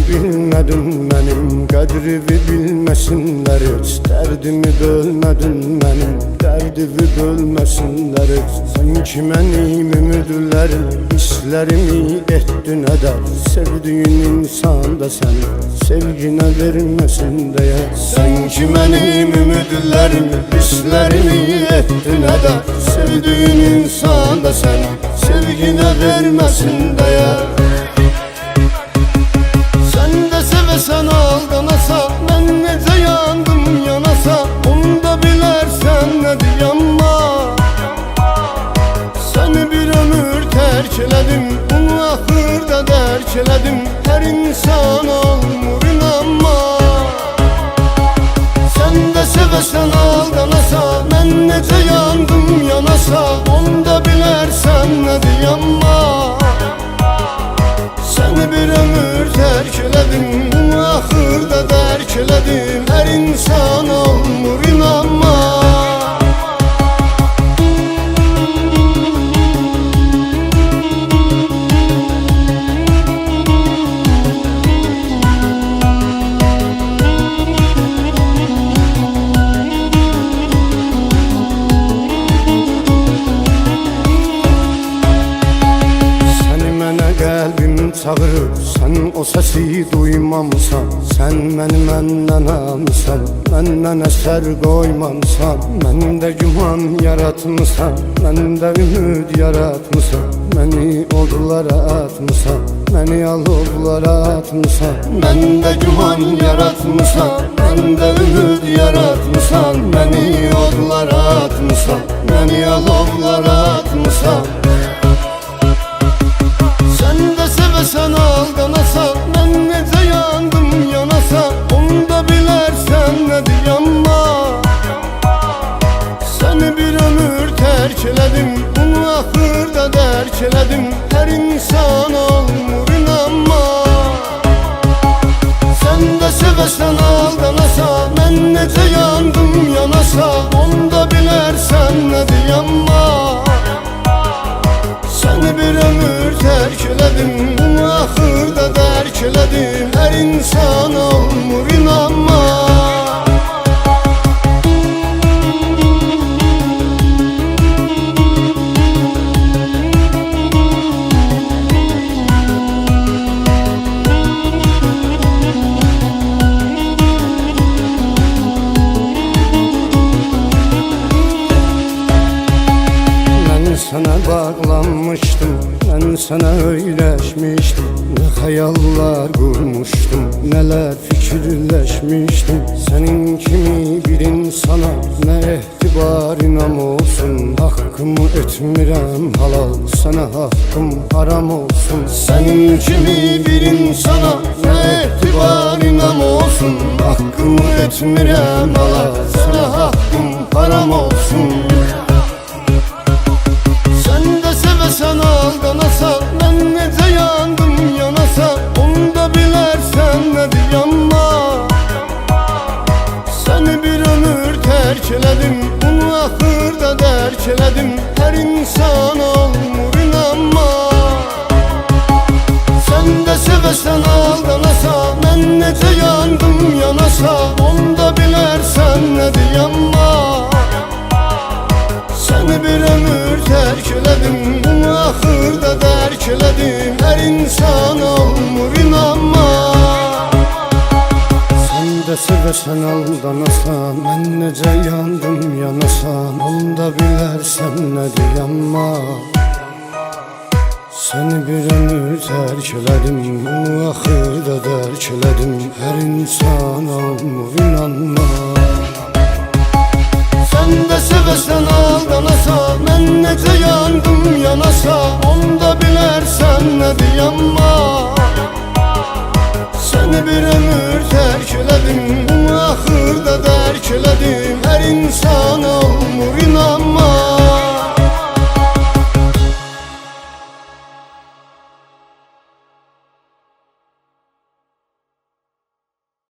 bilmedin benim, qədrimi bilməsinlər heç. Dərdimi bölmədin benim, dərdimi bölməsinlər heç. Sanki mənim ümidlərim, hislərimi etdin ədər. Sevdiğin insan da səni sevginə verməsin deyə. Sanki mənim ümidlərim, hislərimi etdin ədər. Sevdiğin insan da səni sevginə verməsin deyə. Sen aldanasa, ben necə yandım yanasa, onu da bilərsən nədir yanma. Səni bir ömür tərk elədim, bunu axırda dərk elədim. Hər insan olmur inanma. Sen də sevəsən aldanasa, mən necə yandım yanasa, onu da bilərsən nədir yanma. Səni bir ömür tərk elədim, axırda dərk elədim. Hər insan olmur inanma. Qəlbim çağırır, sən o səsi duymamısan. Sən məni məndən almısan, məndən əsər qoymamısan. Məndə güman yaratmısan, məndə ümid yaratmısan. Məni odlara atmısan, məni alovlara atmısan. Məndə güman yaratmısan, məndə ümid yaratmısan. Məni odlara atmısan, məni alovlara atmısan. Sen aldanasa, ben necə yandım yanasa, onu da bilərsən nədir yanma. Səni bir ömür tərk elədim, bunu axırda dərk elədim. Hər insan olmur inanma. Sen də sevəsən aldanasa, mən necə yandım yanasa, onu da bilərsən nədir yanma. Səni bir ömür tərk elədim, bunu axırda dərk elədim. Hər insan olmur inanma. Sana bağlanmışdım, ben sana öyleşmiştim. Ne hayallar kurmuştum, neler fikirleşmiştim. Senin kimi bir insana ne etibarınam olsun. Hakkımı etmirəm halal, sana hakkım haram olsun. Senin kimi bir insana ne etibarınam olsun. Hakkımı etmirəm halal, sana hakkım haram olsun. Sen aldanasa, ben necə yandım yanasa, onu da bilərsən nədir yanma. Səni bir ömür tərk elədim, bunu axırda dərk elədim. Hər insan olmur inanma. Sen də sevəsən aldanasa, mən necə yandım yanasa, onu da bilərsən nədir yanma. Səni bir ömür tərk elədim, bunu axırda dərk elədim. Hər insan olmur inanma. Sən də sevəsən aldanasan, mən necə yandım yanasan, onu da bilərsən nədir yanma. Səni bir ömür tərk elədim, bunu axırda dərk elədim. Hər insan olmur inanma. Sen de sevəsən aldanasa, mən necə yandım yanasa, onu da bilərsən nədir yanma. Səni bir ömür tərk elədim, bunu axırda dərk elədim. Hər insan olmur inanma.